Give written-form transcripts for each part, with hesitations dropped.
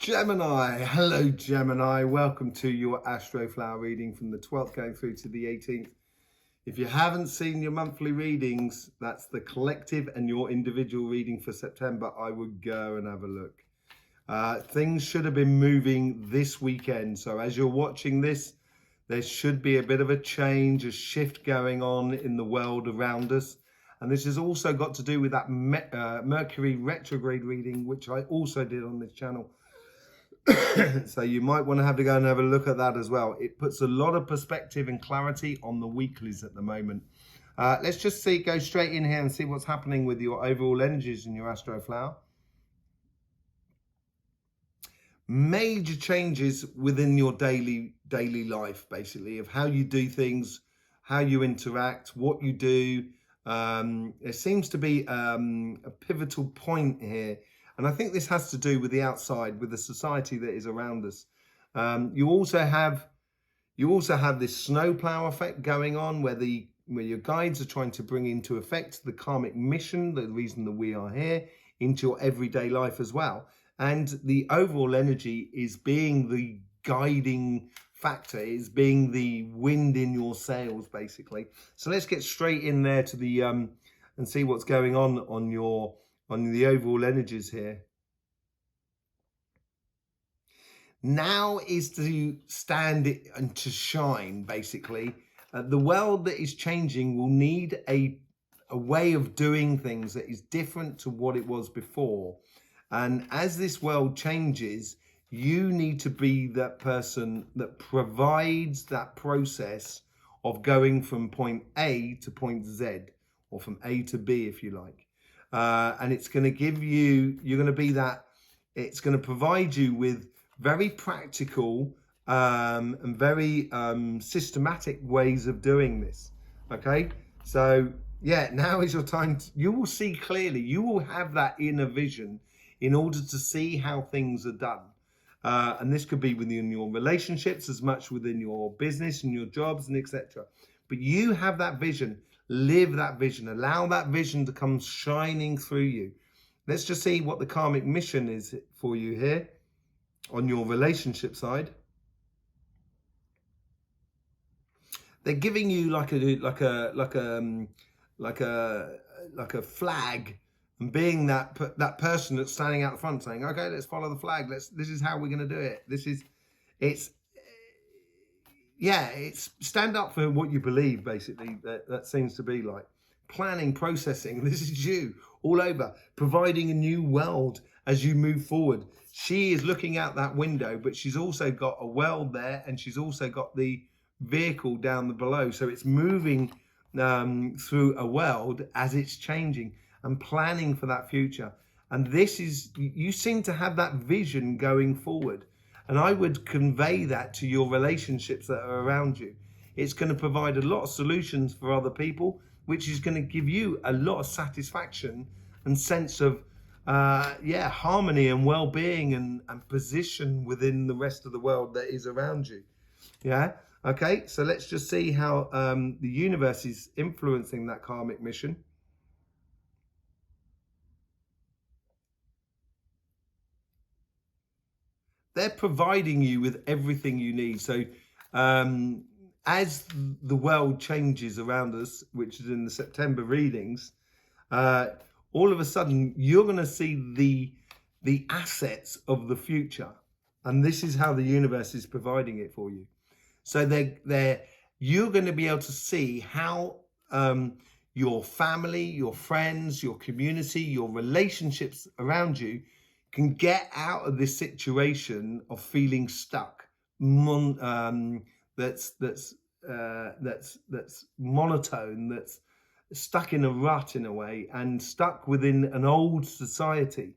Gemini. Hello, Gemini. Welcome to your Astroflower reading from the 12th going through to the 18th. If you haven't seen your monthly readings, that's the collective and your individual reading for September. I would go and have a look. Things should have been moving this weekend. So as you're watching this, there should be a bit of a change, a shift going on in the world around us. And this has also got to do with that Mercury retrograde reading, which I also did on this channel. So you might want to have to go and have a look at that as well. It puts a lot of perspective and clarity on the weeklies at the moment. Let's just go straight in here and see what's happening with your overall energies in your Astroflower. Major changes within your daily life, basically, of how you do things, how you interact, what you do. There seems to be a pivotal point here. And I think this has to do with the outside, with the society that is around us. You also have this snowplow effect going on, where your guides are trying to bring into effect the karmic mission, the reason that we are here, into your everyday life as well. And the overall energy is being the guiding factor, is being the wind in your sails, basically. So let's get straight in there to the and see what's going on the overall energies here. Now is to stand and to shine, basically. The world that is changing will need a way of doing things that is different to what it was before. And as this world changes, you need to be that person that provides that process of going from point A to point Z, or from A to B, if you like. And it's going to give you, you're going to be that, it's going to provide you with very practical and very systematic ways of doing this. Okay, so yeah, now is your time. You will see clearly, you will have that inner vision in order to see how things are done. And this could be within your relationships as much within your business and your jobs and etc. But you have that vision. Live that vision. Allow that vision to come shining through you. Let's just see what the karmic mission is for you here on your relationship side. They're giving you like a flag, and being that person that's standing out front saying, "Okay, let's follow the flag. This is how we're going to do it. It's stand up for what you believe, basically. That seems to be like planning, processing. This is you all over, providing a new world as you move forward. She is looking out that window, but she's also got a world there, and she's also got the vehicle down below. So it's moving through a world as it's changing and planning for that future. And this is, you seem to have that vision going forward. And I would convey that to your relationships that are around you. It's going to provide a lot of solutions for other people, which is going to give you a lot of satisfaction and sense of, harmony and well-being and position within the rest of the world that is around you. Yeah. Okay. So let's just see how the universe is influencing that karmic mission. They're providing you with everything you need. So as the world changes around us, which is in the September readings, all of a sudden you're going to see the assets of the future. And this is how the universe is providing it for you. So you're going to be able to see how your family, your friends, your community, your relationships around you can get out of this situation of feeling stuck, that's monotone, that's stuck in a rut in a way, and stuck within an old society.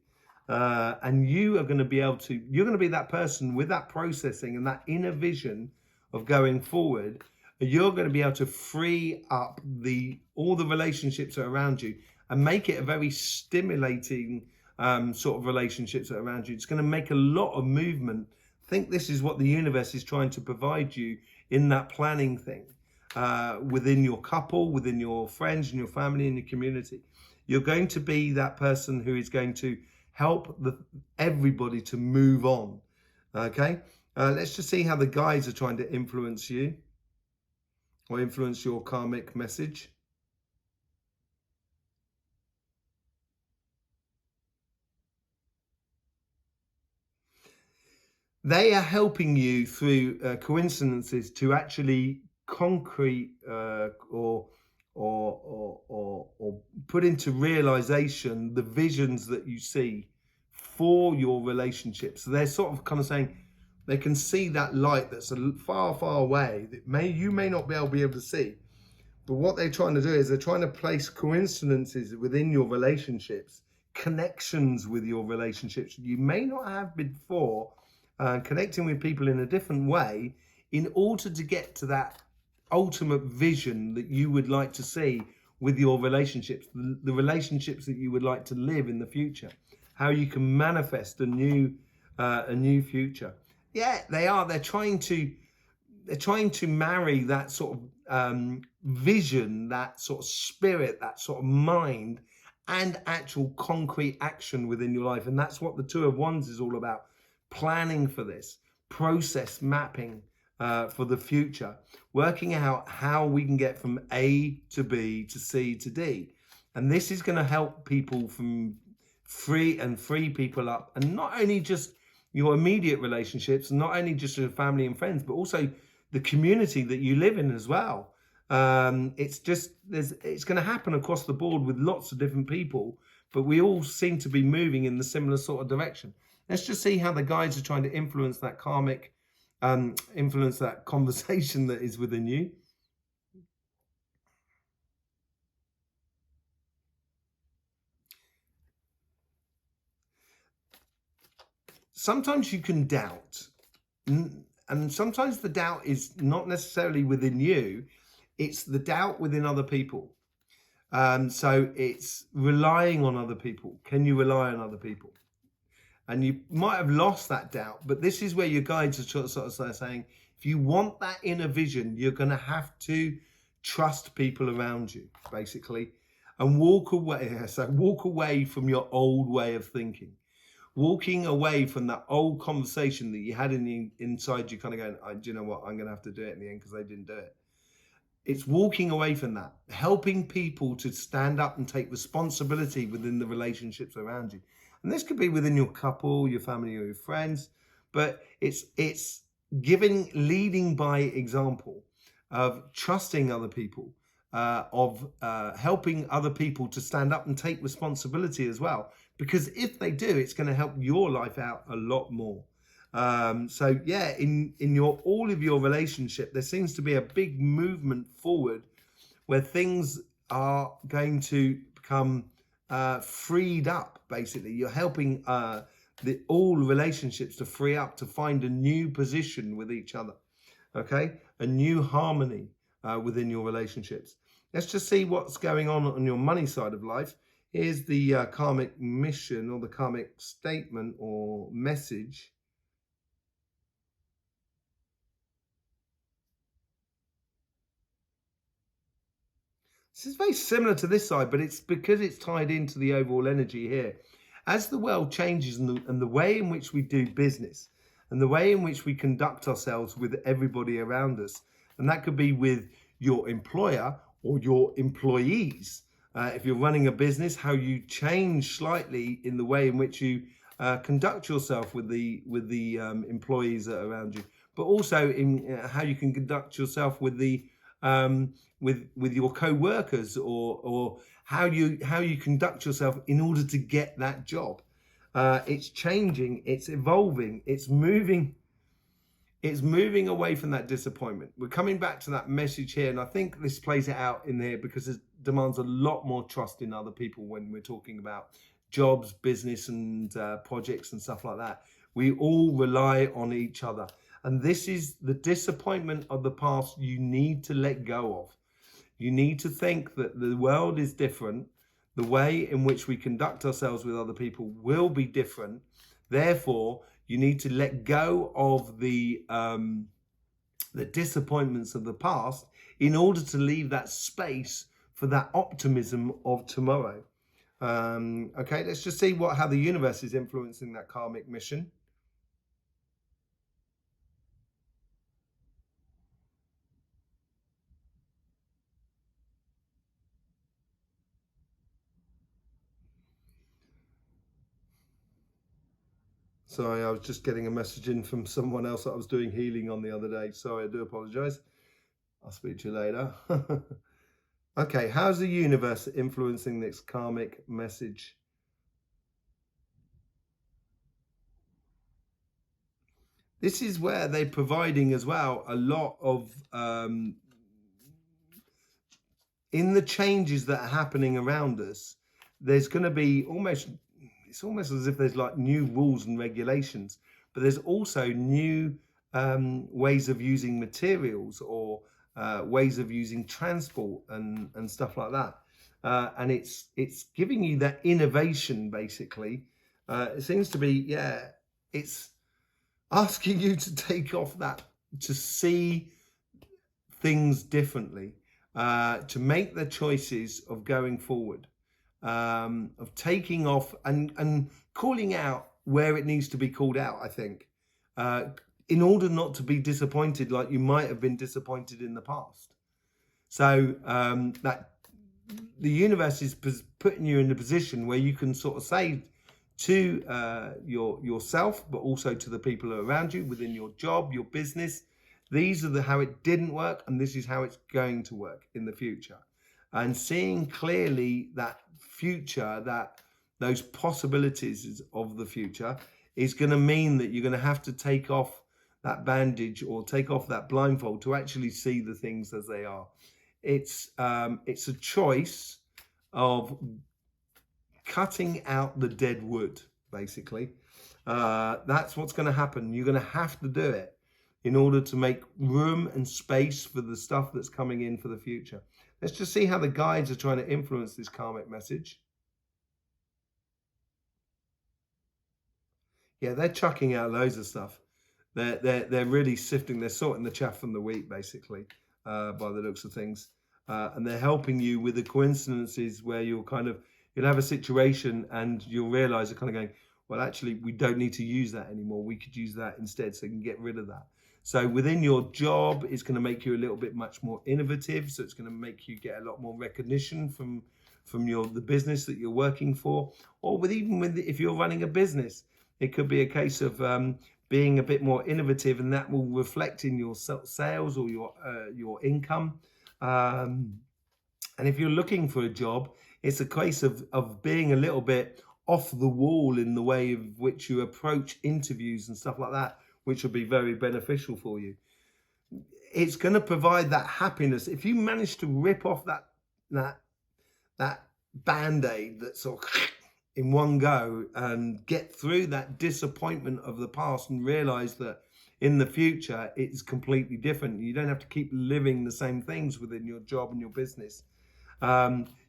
And you are going to be able to, you're going to be that person with that processing and that inner vision of going forward. You're going to be able to free up all the relationships that are around you and make it a very stimulating sort of relationships that are around you. It's going to make a lot of movement. I think this is what the universe is trying to provide you in that planning thing, within your couple, within your friends and your family and your community. You're going to be that person who is going to help everybody to move on. Okay, let's just see how the guides are trying to influence you or influence your karmic message. They are helping you through coincidences to actually concrete or put into realization the visions that you see for your relationships. So they're sort of kind of saying they can see that light that's far, far away that you may not be able to see. But what they're trying to do is they're trying to place coincidences within your relationships, connections with your relationships you may not have before, connecting with people in a different way in order to get to that ultimate vision that you would like to see with your relationships, the relationships that you would like to live in the future, how you can manifest a new future. Yeah, they are. They're trying to marry that sort of vision, that sort of spirit, that sort of mind, and actual concrete action within your life. And that's what the Two of Wands is all about. Planning for this, process mapping for the future, working out how we can get from A to B to C to D. And this is going to help people free people up. And not only just your immediate relationships, not only just your family and friends, but also the community that you live in as well. It's going to happen across the board with lots of different people, but we all seem to be moving in the similar sort of direction. Let's just see how the guides are trying to influence that karmic, influence that conversation that is within you. Sometimes you can doubt, and sometimes the doubt is not necessarily within you, it's the doubt within other people. So it's relying on other people. Can you rely on other people? And you might have lost that doubt, but this is where your guides are sort of saying, if you want that inner vision, you're going to have to trust people around you, basically, and walk away. So walk away from your old way of thinking, walking away from that old conversation that you had inside you, kind of going, do you know what? I'm going to have to do it in the end because they didn't do it. It's walking away from that, helping people to stand up and take responsibility within the relationships around you. And this could be within your couple, your family, or your friends, but it's leading by example, of trusting other people, of helping other people to stand up and take responsibility as well. Because if they do, it's going to help your life out a lot more. So yeah, in all of your relationship, there seems to be a big movement forward where things are going to become freed up. Basically, you're helping all relationships to free up, to find a new position with each other. Okay, a new harmony within your relationships. Let's just see what's going on your money side of life. Here's the karmic mission, or the karmic statement or message. This is very similar to this side, but it's because it's tied into the overall energy here. As the world changes and the way in which we do business and the way in which we conduct ourselves with everybody around us, and that could be with your employer or your employees. If you're running a business, how you change slightly in the way in which you conduct yourself with the employees that are around you, but also in how you can conduct yourself with the with your co-workers, or how you conduct yourself in order to get that job. It's changing, it's evolving, it's moving away from that disappointment. We're coming back to that message here, and I think this plays it out in there because it demands a lot more trust in other people when we're talking about jobs, business, and projects and stuff like that. We all rely on each other. And this is the disappointment of the past you need to let go of. You need to think that the world is different. The way in which we conduct ourselves with other people will be different. Therefore, you need to let go of the disappointments of the past in order to leave that space for that optimism of tomorrow. Okay, let's just see how the universe is influencing that karmic mission. Sorry, I was just getting a message in from someone else that I was doing healing on the other day. Sorry, I do apologize. I'll speak to you later. Okay, how's the universe influencing this karmic message? This is where they're providing as well a lot of, in the changes that are happening around us, there's going to be it's almost as if there's like new rules and regulations, but there's also new ways of using materials or ways of using transport and stuff like that. And it's giving you that innovation, basically. It seems to be, it's asking you to take off that, to see things differently, to make the choices of going forward, of taking off and calling out where it needs to be called out, I think, in order not to be disappointed like you might have been disappointed in the past. So that the universe is putting you in a position where you can sort of say to yourself, but also to the people around you within your job, your business, these are how it didn't work, and this is how it's going to work in the future. And seeing clearly that future, that those possibilities of the future, is going to mean that you're going to have to take off that bandage or take off that blindfold to actually see the things as they are. It's a choice of cutting out the dead wood, basically. That's what's going to happen. You're going to have to do it in order to make room and space for the stuff that's coming in for the future. Let's just see how the guides are trying to influence this karmic message. Yeah, they're chucking out loads of stuff. They're really sifting, they're sorting the chaff from the wheat, basically, by the looks of things. And they're helping you with the coincidences where you'll have a situation and you'll realize they're kind of going, well, actually, we don't need to use that anymore. We could use that instead, so you can get rid of that. So within your job, it's going to make you a little bit much more innovative. So it's going to make you get a lot more recognition from the business that you're working for, or if you're running a business, it could be a case of being a bit more innovative, and that will reflect in your sales or your income. And if you're looking for a job, it's a case of being a little bit off the wall in the way of which you approach interviews and stuff like that, which will be very beneficial for you. It's going to provide that happiness. If you manage to rip off that band-aid that sort of in one go and get through that disappointment of the past and realize that in the future it's completely different. You don't have to keep living the same things within your job and your business.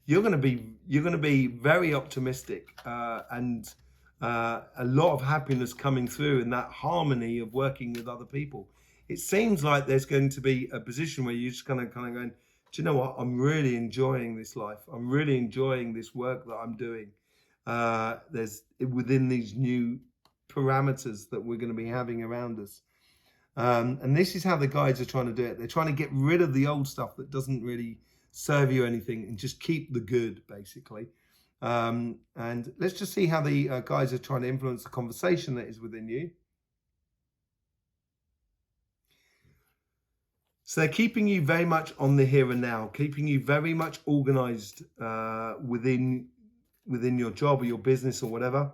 You're going to be very optimistic and a lot of happiness coming through in that harmony of working with other people. It seems like there's going to be a position where you're just kind of going, do you know what? I'm really enjoying this life. I'm really enjoying this work that I'm doing. There's within these new parameters that we're going to be having around us. And this is how the guides are trying to do it. They're trying to get rid of the old stuff that doesn't really serve you anything and just keep the good, basically. And let's just see how the guides are trying to influence the conversation that is within you. So they're keeping you very much on the here and now, keeping you very much organized within your job or your business or whatever.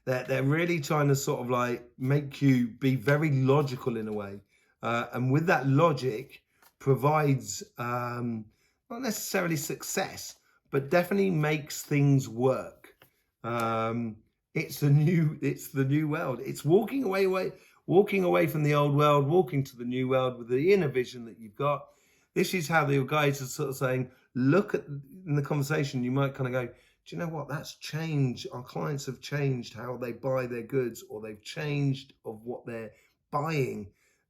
They're really trying to sort of like make you be very logical in a way. And with that logic provides not necessarily success, but definitely makes things work. It's the new world. It's walking away from the old world, walking to the new world with the inner vision that you've got. This is how the guides are sort of saying, look at in the conversation, you might kind of go, do you know what? That's changed. Our clients have changed how they buy their goods, or they've changed of what they're buying.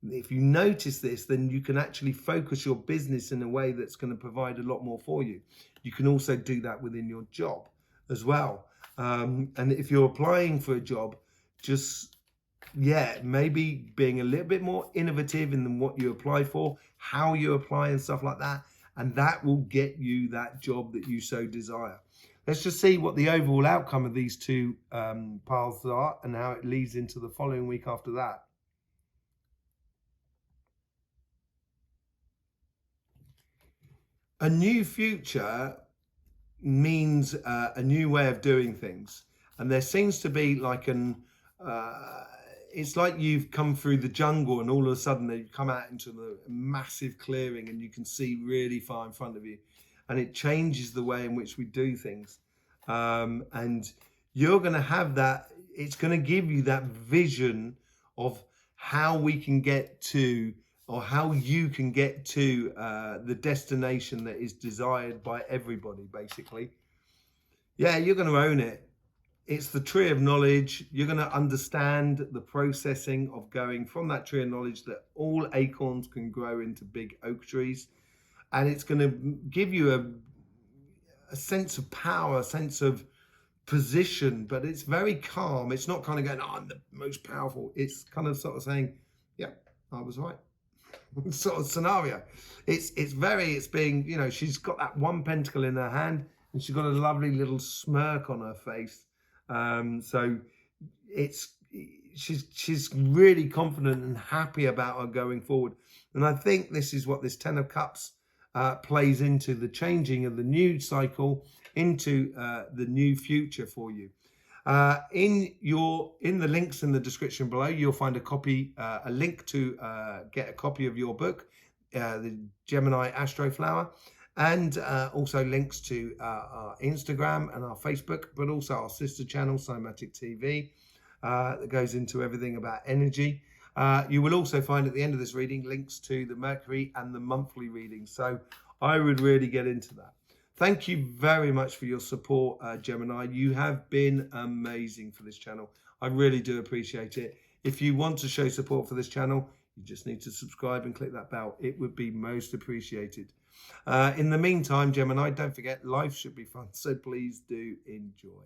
If you notice this, then you can actually focus your business in a way that's going to provide a lot more for you. You can also do that within your job. as well. And if you're applying for a job, just, yeah, maybe being a little bit more innovative in what you apply for, how you apply and stuff like that. And that will get you that job that you so desire. Let's just see what the overall outcome of these two paths are and how it leads into the following week after that. A new future means a new way of doing things. And there seems to be like it's like you've come through the jungle and all of a sudden you come out into the massive clearing and you can see really far in front of you. And it changes the way in which we do things. And you're going to have that, it's going to give you that vision of how we can get to, or how you can get to the destination that is desired by everybody, basically. Yeah, you're going to own it. It's the tree of knowledge. You're going to understand the processing of going from that tree of knowledge that all acorns can grow into big oak trees. And it's going to give you a sense of power, a sense of position, but it's very calm. It's not kind of going, oh, I'm the most powerful. It's kind of sort of saying, yeah, I was right. Sort of scenario. It's being, you know, she's got that one pentacle in her hand and she's got a lovely little smirk on her face. So she's really confident and happy about her going forward. And I think this is what this Ten of Cups plays into, the changing of the new cycle into the new future for you. In the links in the description below, you'll find a link to get a copy of your book, the Gemini Astroflower, and also links to our Instagram and our Facebook, but also our sister channel, Somatic TV, that goes into everything about energy. You will also find at the end of this reading links to the Mercury and the monthly reading. So I would really get into that. Thank you very much for your support, Gemini. You have been amazing for this channel. I really do appreciate it. If you want to show support for this channel, you just need to subscribe and click that bell. It would be most appreciated. In the meantime, Gemini, don't forget, life should be fun. So please do enjoy.